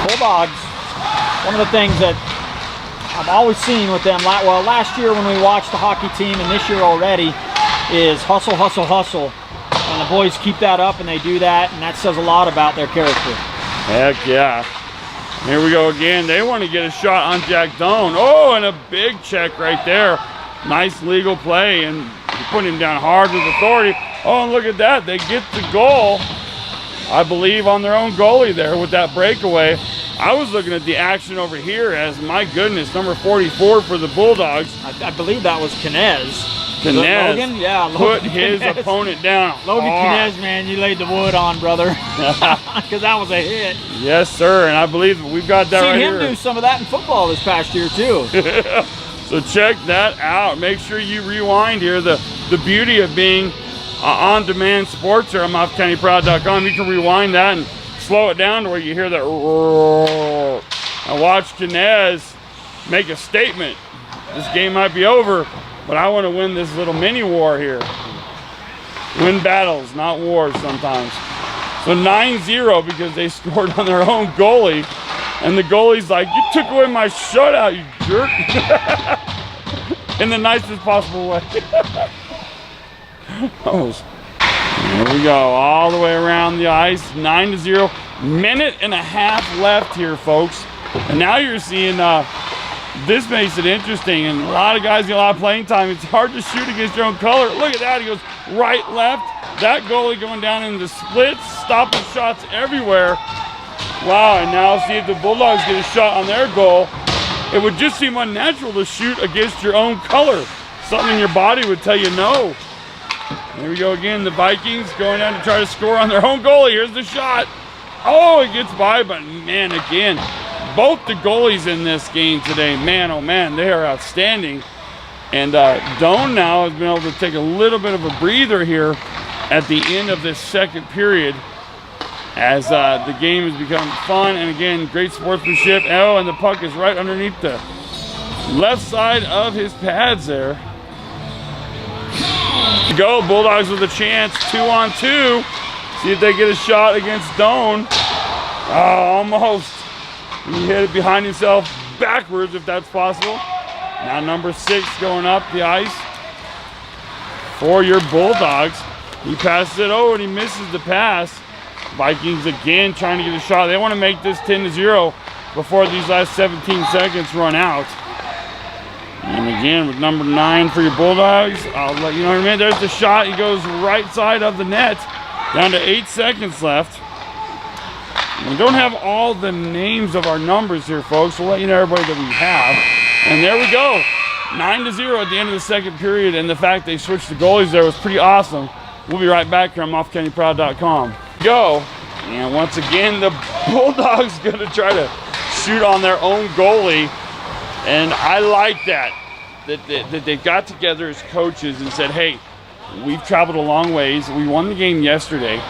S1: Bulldogs, one of the things that I've always seen with them, well, last year when we watched the hockey team and this year already, is hustle, hustle, hustle. And the boys keep that up, and they do that, and that says a lot about their character.
S2: Heck yeah. Here we go again. They want to get a shot on Jack Doan. Oh, and a big check right there. Nice legal play, and putting him down hard with authority. Oh, and look at that. They get the goal, I believe, on their own goalie there with that breakaway. I was looking at the action over here as, my goodness, number 44 for the Bulldogs.
S1: I believe that was Knez.
S2: Knez,
S1: yeah,
S2: put his opponent down.
S1: Logan Knez, man, you laid the wood on, brother. Because that was a hit.
S2: Yes, sir, and I believe we've got that right here.
S1: Seen him do some of that in football this past year, too.
S2: So check that out. Make sure you rewind here. The beauty of being on-demand sports here on MOFFATCOUNTYPROUD.COM. You can rewind that and slow it down to where you hear that roar. Now watch Knez make a statement. This game might be over, but I want to win this little mini war here. Win battles, not wars sometimes. So 9-0 because they scored on their own goalie. And the goalie's like, you took away my shutout, you jerk. In the nicest possible way. Here we go, all the way around the ice, 9-0. Minute and a half left here, folks. And now you're seeing, this makes it interesting. And a lot of guys get a lot of playing time. It's hard to shoot against your own color. Look at that, he goes right, left. That goalie going down in the splits, stopping shots everywhere. Wow, and now see if the Bulldogs get a shot on their goal. It would just seem unnatural to shoot against your own color. Something in your body would tell you no. Here we go again, the Vikings going down to try to score on their own goalie. Here's the shot. Oh, it gets by, but man, again, both the goalies in this game today, man, oh man, they are outstanding. And Doan now has been able to take a little bit of a breather here at the end of this second period as the game has become fun. And again, great sportsmanship. Oh, and the puck is right underneath the left side of his pads there. Go, Bulldogs with a chance, 2-on-2. See if they get a shot against Doan. Oh, almost. He hit it behind himself backwards, if that's possible. Now number 6 going up the ice for your Bulldogs. He passes it over and he misses the pass. Vikings again trying to get a shot. They want to make this 10-0 before these last 17 seconds run out. And again with number 9 for your Bulldogs, I'll let you know in a minute. There's the shot. He goes right side of the net. Down to 8 seconds left. We don't have all the names of our numbers here, folks. We'll let you know everybody that we have. And there we go. 9-0 at the end of the second period. And the fact they switched the goalies there was pretty awesome. We'll be right back here on MOFFATCOUNTYPROUD.COM. Go. And once again, the Bulldogs going to try to shoot on their own goalie. And I like that they got together as coaches and said, hey, we've traveled a long ways. We won the game yesterday.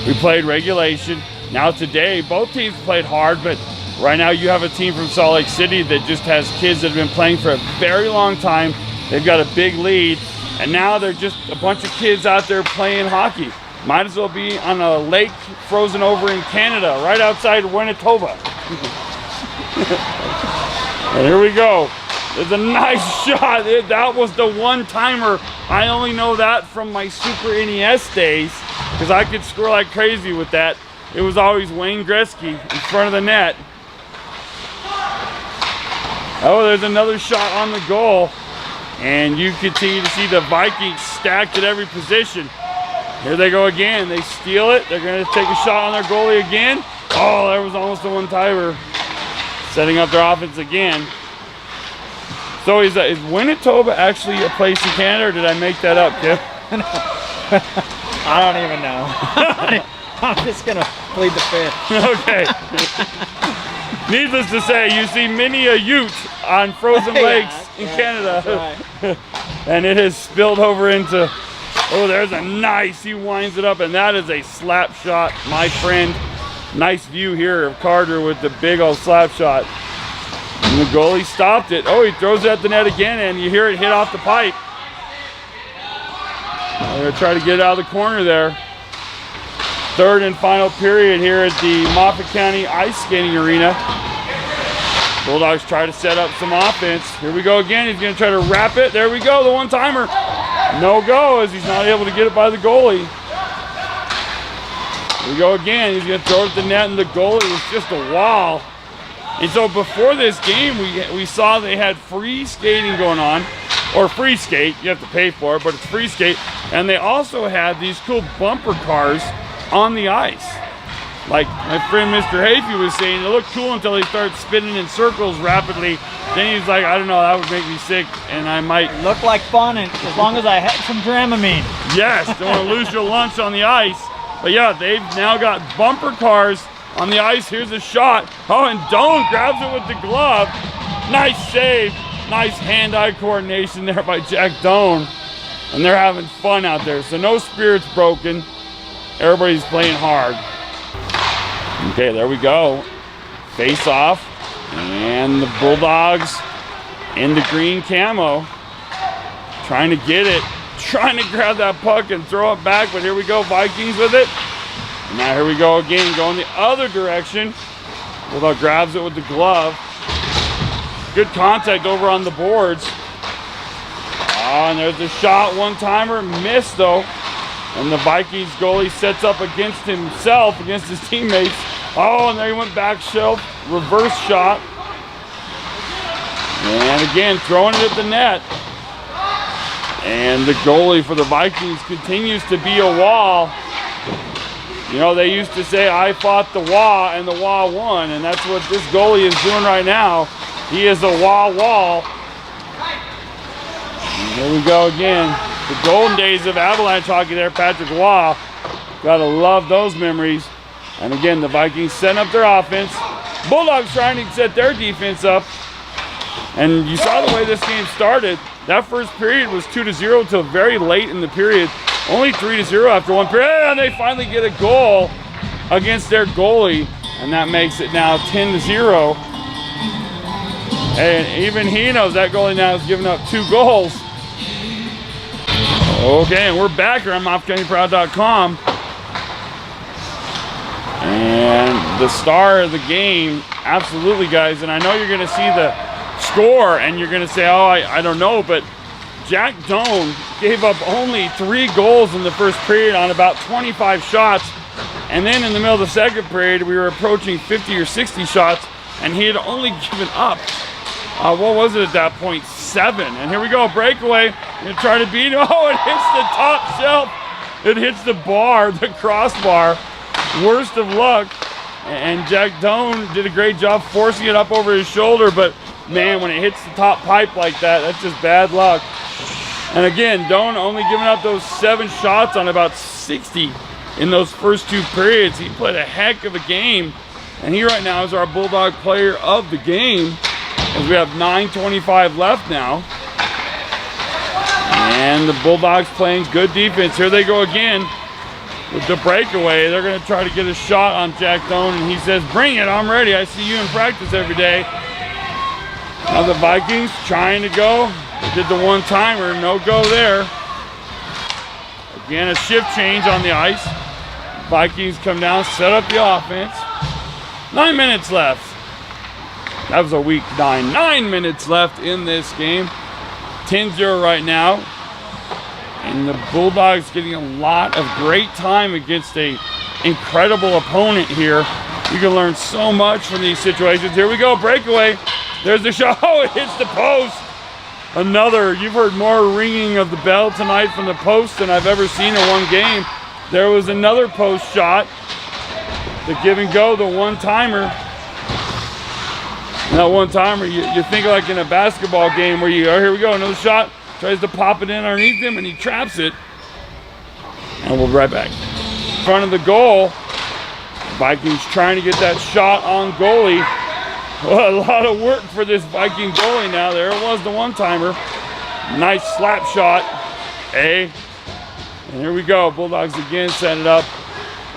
S2: We played regulation. Now today, both teams played hard, but right now you have a team from Salt Lake City that just has kids that have been playing for a very long time. They've got a big lead, and now they're just a bunch of kids out there playing hockey. Might as well be on a lake frozen over in Canada, right outside Winnetoba. And here we go. There's a nice shot. That was the one-timer. I only know that from my Super NES days because I could score like crazy with that. It was always Wayne Gretzky in front of the net. Oh, there's another shot on the goal. And you continue to see the Vikings stacked at every position. Here they go again. They steal it. They're going to take a shot on their goalie again. Oh, there was almost a one-timer. Setting up their offense again. So is Winnetoba actually a place in Canada, or did I make that up, Kip?
S1: I don't even know. I'm just going to plead the fifth.
S2: Okay. Needless to say, you see many a ute on frozen lakes in Canada. Right. And it has spilled over into, oh, there's a nice, he winds it up, and that is a slap shot, my friend. Nice view here of Carter with the big old slap shot. And the goalie stopped it. Oh, he throws it at the net again, and you hear it hit off the pipe. They're going to try to get it out of the corner there. Third and final period here at the Moffat County Ice Skating Arena. Bulldogs try to set up some offense. Here we go again. He's going to try to wrap it. There we go, the one-timer. No go as he's not able to get it by the goalie. Here we go again. He's going to throw it at the net, and the goalie was just a wall. And so before this game, we saw they had free skating going on, or free skate. You have to pay for it, but it's free skate. And they also had these cool bumper cars on the ice. Like my friend Mr. Hafey was saying, it looked cool until he started spinning in circles rapidly. Then he's like, I don't know, that would make me sick, and I might...
S1: It looked like fun, and as long as I had some Dramamine.
S2: Yes, don't want to lose your lunch on the ice. But yeah, they've now got bumper cars on the ice. Here's a shot. Oh, and Doan grabs it with the glove. Nice save. Nice hand-eye coordination there by Jack Doan. And they're having fun out there. So no spirits broken. Everybody's playing hard. Okay, there we go. Face off. And the Bulldogs in the green camo. Trying to get it. Trying to grab that puck and throw it back. But here we go. Vikings with it. And now here we go again. Going the other direction. Bulldog grabs it with the glove. Good contact over on the boards. Oh, and there's the shot. One-timer. Missed, though. And the Vikings goalie sets up against himself, against his teammates. Oh, and there he went back shelf. Reverse shot. And again, throwing it at the net. And the goalie for the Vikings continues to be a wall. You know, they used to say, I fought the wall, and the wall won. And that's what this goalie is doing right now. He is a wall. And here we go again. The golden days of Avalanche hockey there, Patrick Waugh. Gotta love those memories. And again, the Vikings setting up their offense. Bulldogs trying to set their defense up. And you saw the way this game started. That first period was 2-0 until very late in the period. Only 3-0 after one period, and they finally get a goal against their goalie, and that makes it now 10-0. And even he knows that goalie now has given up 2 goals. Okay, and we're back here on MOFFATCOUNTYPROUD.COM. And the star of the game, absolutely, guys, and I know you're going to see the score and you're going to say, oh, I don't know, but Jack Doan gave up only 3 goals in the first period on about 25 shots. And then in the middle of the second period, we were approaching 50 or 60 shots, and he had only given up, what was it at that point? 7. And here we go, breakaway. Gonna try to beat him. Oh, it hits the top shelf. It hits the bar, the crossbar. Worst of luck. And Jack Doan did a great job forcing it up over his shoulder, but man, when it hits the top pipe like that, that's just bad luck. And again, Doan only giving up those 7 shots on about 60 in those first 2 periods. He played a heck of a game, and he right now is our Bulldog player of the game, as we have 9:25 left now. And the Bulldogs playing good defense. Here they go again with the breakaway. They're going to try to get a shot on Jack Doan, and he says, bring it, I'm ready. I see you in practice every day. Now the Vikings trying to go. They did the one-timer, no go there. Again, a shift change on the ice. Vikings come down, set up the offense. 9 minutes left. That was a weak 9. 9 minutes left in this game. 10-0 right now. And the Bulldogs getting a lot of great time against a incredible opponent here. You can learn so much from these situations. Here we go, breakaway. There's the shot. Oh, it hits the post. Another, you've heard more ringing of the bell tonight from the post than I've ever seen in one game. There was another post shot. The give and go, the one-timer. That one-timer, you think like in a basketball game where you, oh, here we go, another shot. Tries to pop it in underneath him, and he traps it. And we'll be right back. In front of the goal, Vikings trying to get that shot on goalie. Well, a lot of work for this Viking goalie now. There it was, the one-timer. Nice slap shot. And here we go. Bulldogs again set it up.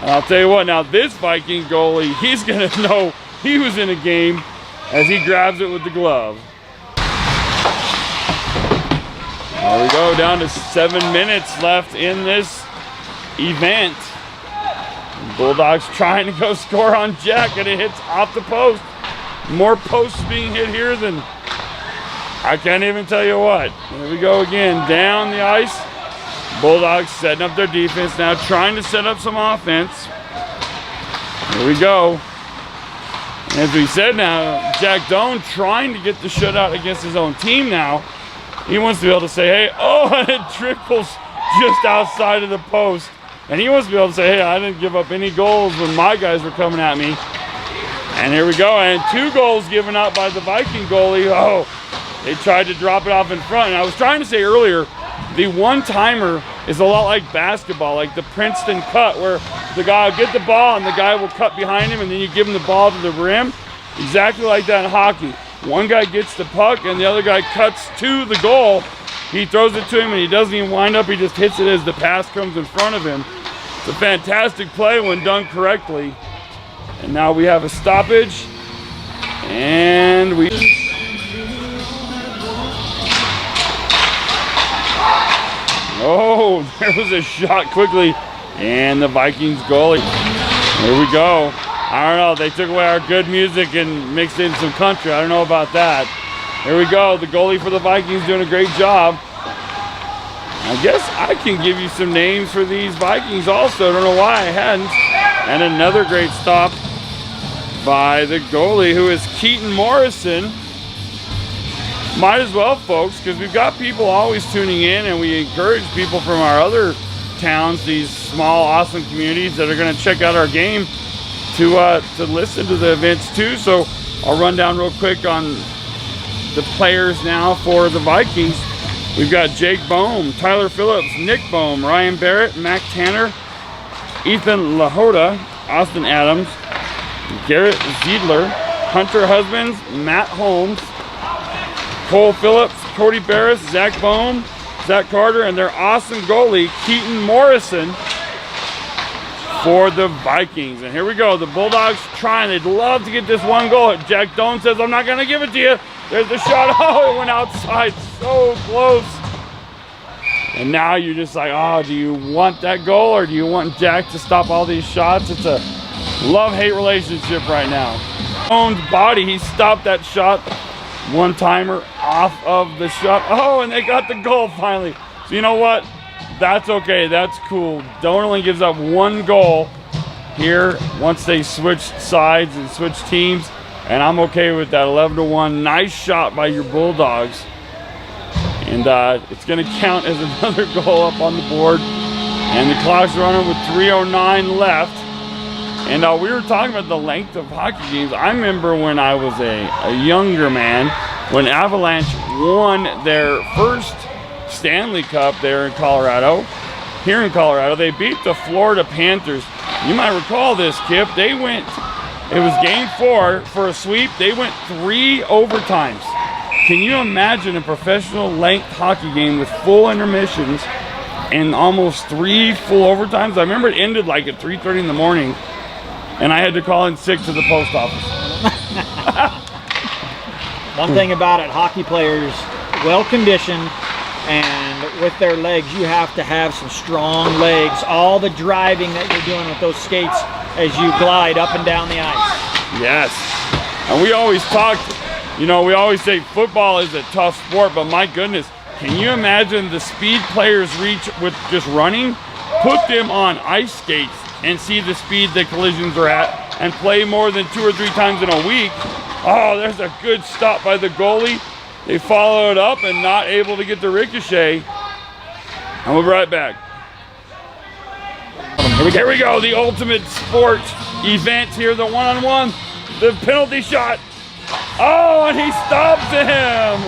S2: And I'll tell you what, now this Viking goalie, he's going to know he was in a game as he grabs it with the glove. There we go, down to 7 minutes left in this event. Bulldogs trying to go score on Jack, and it hits off the post. More posts being hit here than I can't even tell you what. Here we go again, down the ice. Bulldogs setting up their defense now, trying to set up some offense. Here we go. As we said now, Jack Doan trying to get the shutout against his own team now. He wants to be able to say, hey, oh, and it triples just outside of the post. And he wants to be able to say, hey, I didn't give up any goals when my guys were coming at me. And here we go, and 2 goals given up by the Viking goalie. Oh, they tried to drop it off in front. And I was trying to say earlier, the one-timer is a lot like basketball, like the Princeton cut, where the guy will get the ball and the guy will cut behind him, and then you give him the ball to the rim. Exactly like that in hockey. One guy gets the puck and the other guy cuts to the goal. He throws it to him and he doesn't even wind up. He just hits it as the pass comes in front of him. It's a fantastic play when done correctly. And now we have a stoppage. And we... Oh, there was a shot quickly. And the Vikings goalie. Here we go. I don't know, they took away our good music and mixed in some country. I don't know about that. Here we go, the goalie for the Vikings doing a great job. I guess I can give you some names for these Vikings also. I don't know why I hadn't. And another great stop by the goalie, who is Keaton Morrison. Might as well, folks, because we've got people always tuning in, and we encourage people from our other towns, these small, awesome communities that are going to check out our game, to listen to the events too. So I'll run down real quick on the players now for the Vikings. We've got Jake Bohm, Tyler Phillips, Nick Bohm, Ryan Barrett, Mac Tanner, Ethan Lahota, Austin Adams, Garrett Ziedler, Hunter Husbands, Matt Holmes, Cole Phillips, Cody Barris, Zach Bohm, Zach Carter, and their awesome goalie, Keaton Morrison, for the Vikings. And here we go. The Bulldogs trying. They'd love to get this one goal. Jack Doan says, I'm not going to give it to you. There's the shot. Oh, it went outside. So close. And now you're just like, oh, do you want that goal or do you want Jack to stop all these shots? It's a love-hate relationship right now. Doan's body, he stopped that shot. One-timer off of the shot. Oh, and they got the goal finally. So you know what? That's okay. That's cool. Doan only gives up one goal here once they switch sides and switch teams, and I'm okay with that. 11-1. Nice shot by your Bulldogs. And it's going to count as another goal up on the board. And the clock's running with 3:09 left. And we were talking about the length of hockey games. I remember when I was a younger man, when Avalanche won their first Stanley Cup there in Colorado. Here in Colorado, they beat the Florida Panthers. You might recall this, Kip. They went, it was game 4 for a sweep. They went 3 overtimes. Can you imagine a professional length hockey game with full intermissions and almost 3 full overtimes? I remember it ended like at 3:30 in the morning, and I had to call in sick to the post office.
S1: One thing about it, hockey players, well conditioned, and with their legs, you have to have some strong legs. All the driving that you're doing with those skates as you glide up and down the ice.
S2: Yes, and we always talked, you know, we always say football is a tough sport, but my goodness, can you imagine the speed players reach with just running? Put them on ice skates and see the speed the collisions are at, and play more than 2 or 3 times in a week. Oh, there's a good stop by the goalie. They follow it up and not able to get the ricochet. And we'll be right back. Here we go, the ultimate sport event here, the one-on-one, the penalty shot. Oh, and he stops him.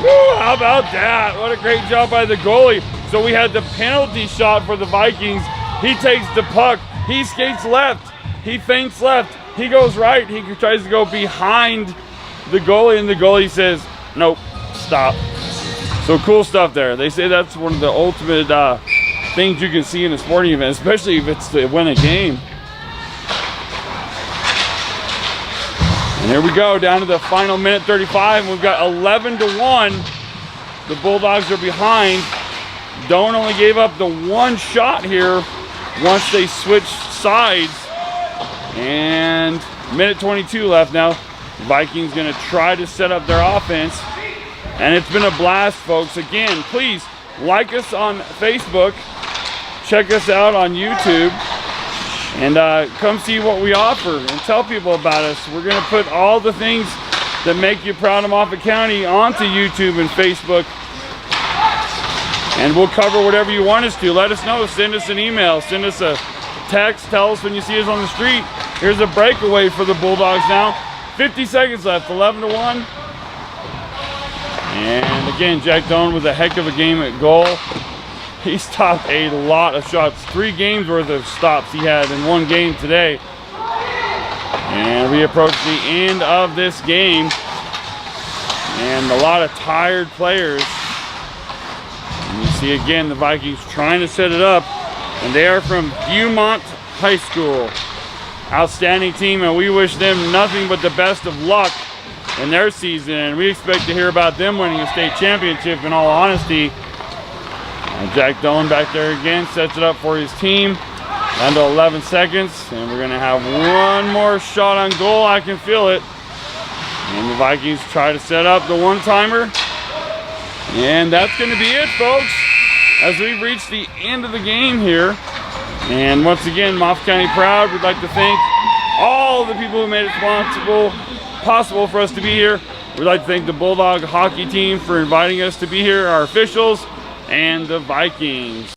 S2: Woo, how about that? What a great job by the goalie. So we had the penalty shot for the Vikings. He takes the puck. He skates left. He feints left. He goes right. He tries to go behind the goalie, and the goalie says, nope, stop. So cool stuff there. They say that's one of the ultimate things you can see in a sporting event, especially if it's to win a game. And here we go, down to the final minute 35, and we've got 11-1. The Bulldogs are behind. Doan only gave up the one shot here once they switched sides. And minute 22 left now. The Vikings gonna try to set up their offense. And it's been a blast, folks. Again, please like us on Facebook. Check us out on YouTube. And come see what we offer and tell people about us. We're gonna put all the things that make you proud of Moffat County onto YouTube and Facebook. And we'll cover whatever you want us to. Let us know, send us an email, send us a text, tell us when you see us on the street. Here's a breakaway for the Bulldogs now. 50 seconds left, 11-1. And again, Jack Doan with a heck of a game at goal. He stopped a lot of shots. 3 games worth of stops he had in one game today. And we approach the end of this game. And a lot of tired players. And you see again the Vikings trying to set it up. And they are from Viewmont High School. Outstanding team, and we wish them nothing but the best of luck in their season. And we expect to hear about them winning a state championship, in all honesty. And Jack Doan back there again sets it up for his team. Down to 11 seconds, and we're gonna have one more shot on goal. I can feel it. And the Vikings try to set up the one-timer. And that's gonna be it, folks, as we've reached the end of the game here. And once again, Moffat County Proud, we'd like to thank all the people who made it possible for us to be here. We'd like to thank the Bulldog hockey team for inviting us to be here, our officials, and the Vikings.